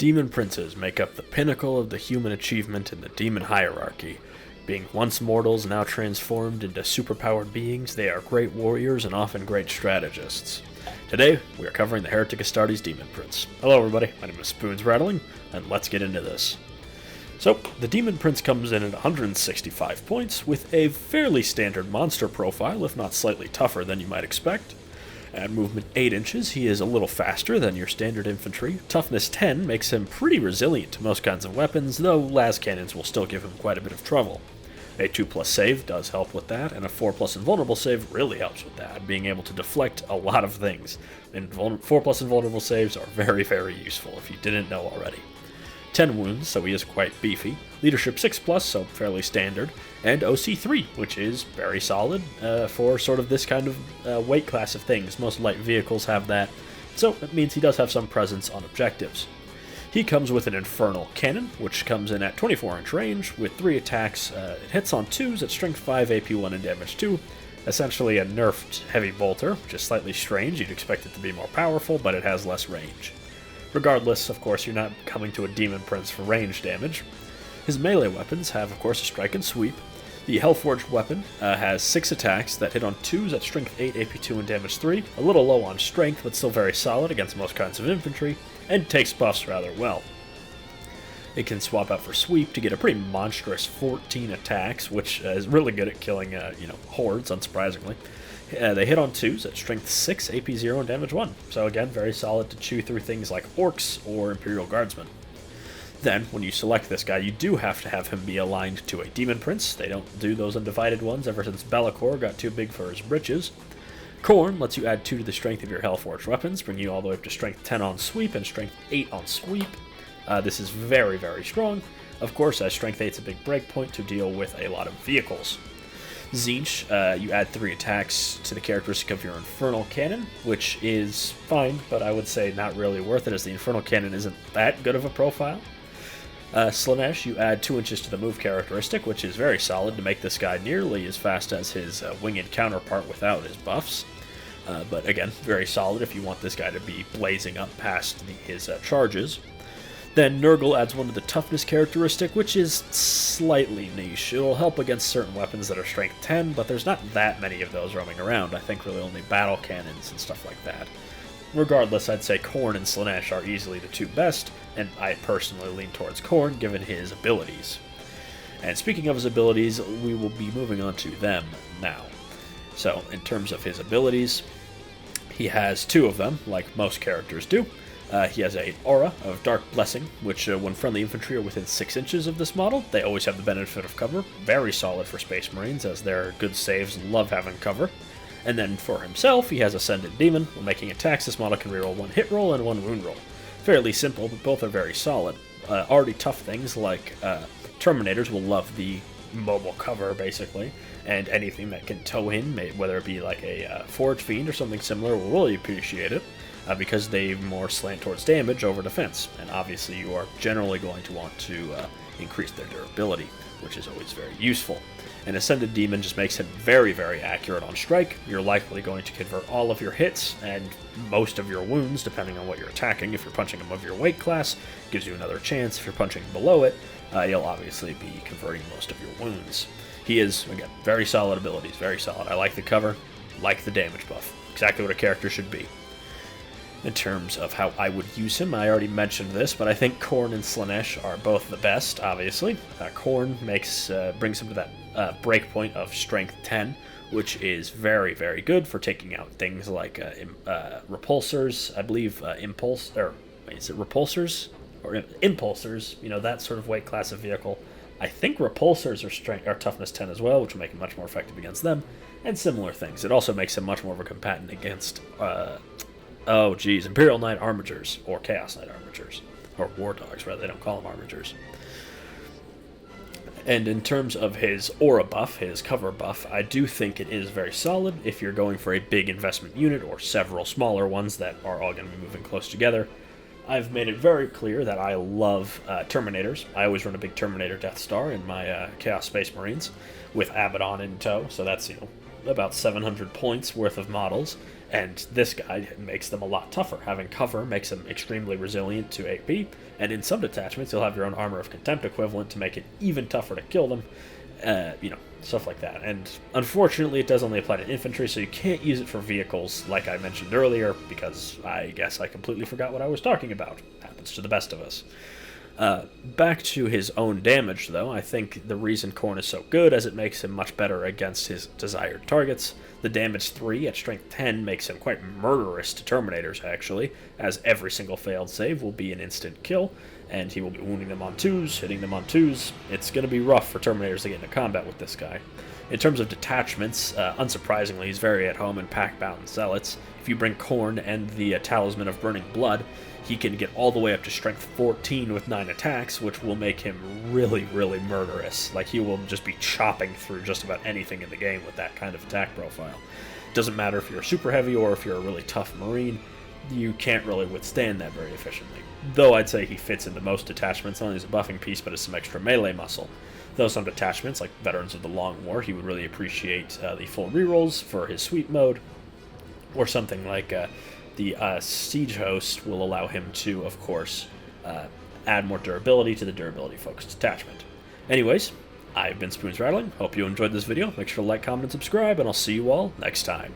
Demon Princes make up the pinnacle of the human achievement in the demon hierarchy. Being once mortals, now transformed into superpowered beings, they are great warriors and often great strategists. Today, we are covering the Heretic Astartes Demon Prince. Hello everybody, my name is Spoons Rattling, and let's get into this. So, the Demon Prince comes in at 165 points, with a fairly standard monster profile, if not slightly tougher than you might expect. At movement 8 inches, he is a little faster than your standard infantry. Toughness 10 makes him pretty resilient to most kinds of weapons, though las cannons will still give him quite a bit of trouble. A 2+ save does help with that, and a 4+ invulnerable save really helps with that, being able to deflect a lot of things. And 4+ invulnerable saves are very, very useful if you didn't know already. 10 wounds, so he is quite beefy. Leadership 6+, so fairly standard. And OC 3, which is very solid for sort of this kind of weight class of things. Most light vehicles have that, so it means he does have some presence on objectives. He comes with an Infernal Cannon, which comes in at 24-inch range with 3 attacks. It hits on 2s at strength 5, AP 1, and damage 2. Essentially a nerfed heavy bolter, which is slightly strange. You'd expect it to be more powerful, but it has less range. Regardless, of course, you're not coming to a Demon Prince for range damage. His melee weapons have, of course, a strike and sweep. The Hellforged weapon has 6 attacks that hit on 2s at strength 8, AP 2, and damage 3. A little low on strength, but still very solid against most kinds of infantry, and takes buffs rather well. It can swap out for sweep to get a pretty monstrous 14 attacks, which is really good at killing, hordes, unsurprisingly. They hit on 2s at strength 6, AP 0, and damage 1. So again, very solid to chew through things like orcs or Imperial Guardsmen. Then, when you select this guy, you do have to have him be aligned to a Demon Prince. They don't do those undivided ones ever since Be'lakor got too big for his britches. Khorne lets you add 2 to the strength of your Hellforged weapons, bring you all the way up to strength 10 on sweep and strength 8 on sweep. This is very, very strong. Of course, as strength 8 is a big breakpoint to deal with a lot of vehicles. Tzeentch, you add 3 attacks to the characteristic of your Infernal Cannon, which is fine, but I would say not really worth it, as the Infernal Cannon isn't that good of a profile. Slaanesh, you add 2 inches to the move characteristic, which is very solid to make this guy nearly as fast as his winged counterpart without his buffs. But again, very solid if you want this guy to be blazing up past his charges. Then Nurgle adds 1 to the toughness characteristic, which is slightly niche. It'll help against certain weapons that are strength 10, but there's not that many of those roaming around. I think really only battle cannons and stuff like that. Regardless, I'd say Khorne and Slaanesh are easily the 2 best, and I personally lean towards Khorne given his abilities. And speaking of his abilities, we will be moving on to them now. So, in terms of his abilities, he has 2 of them, like most characters do. He has an Aura of Dark Blessing, which when friendly infantry are within 6 inches of this model, they always have the benefit of cover. Very solid for Space Marines, as they're good saves and love having cover. And then for himself, he has Ascended Demon. When making attacks, this model can reroll 1 hit roll and 1 wound roll. Fairly simple, but both are very solid. Already tough things like Terminators will love the mobile cover, basically, and anything that can tow in, whether it be like a Forge Fiend or something similar, will really appreciate it, because they more slant towards damage over defense. And obviously you are generally going to want to increase their durability, which is always very useful. An Ascended Demon just makes him very, very accurate on strike. You're likely going to convert all of your hits and most of your wounds, depending on what you're attacking. If you're punching him of your weight class, gives you another chance. If you're punching below it, you'll obviously be converting most of your wounds. He is, again, very solid abilities, very solid. I like the cover, like the damage buff. Exactly what a character should be. In terms of how I would use him, I already mentioned this, but I think Khorne and Slaanesh are both the best, obviously. Khorne brings him to that breakpoint of strength 10, which is very, very good for taking out things like repulsors, I believe repulsors? Or impulsors, that sort of weight class of vehicle. I think repulsors are toughness 10 as well, which will make him much more effective against them, and similar things. It also makes him much more of a combatant against Imperial Knight Armigers, or Chaos Knight Armigers, or War Dogs, rather, they don't call them Armigers. And in terms of his aura buff, his cover buff, I do think it is very solid if you're going for a big investment unit, or several smaller ones that are all going to be moving close together. I've made it very clear that I love Terminators. I always run a big Terminator Death Star in my Chaos Space Marines, with Abaddon in tow, so that's, about 700 points worth of models. And this guy makes them a lot tougher. Having cover makes them extremely resilient to AP, and in some detachments you'll have your own Armor of Contempt equivalent to make it even tougher to kill them. Stuff like that. And unfortunately it does only apply to infantry, so you can't use it for vehicles like I mentioned earlier, because I guess I completely forgot what I was talking about. Happens to the best of us. Back to his own damage, though, I think the reason Khorne is so good is it makes him much better against his desired targets. The damage 3 at strength 10 makes him quite murderous to Terminators, actually, as every single failed save will be an instant kill, and he will be wounding them on 2s, hitting them on 2s. It's going to be rough for Terminators to get into combat with this guy. In terms of detachments, unsurprisingly, he's very at home in Pack-Bound Zealots. If you bring Khorne and the Talisman of Burning Blood, he can get all the way up to strength 14 with 9 attacks, which will make him really, really murderous. Like, he will just be chopping through just about anything in the game with that kind of attack profile. It doesn't matter if you're super heavy or if you're a really tough Marine, you can't really withstand that very efficiently. Though I'd say he fits into most detachments, not only as a buffing piece, but as some extra melee muscle. Though some detachments, like Veterans of the Long War, he would really appreciate the full rerolls for his sweep mode, or something like the Siege Host will allow him to, of course, add more durability to the durability-focused detachment. Anyways, I've been Spoons Rattling. Hope you enjoyed this video. Make sure to like, comment, and subscribe, and I'll see you all next time.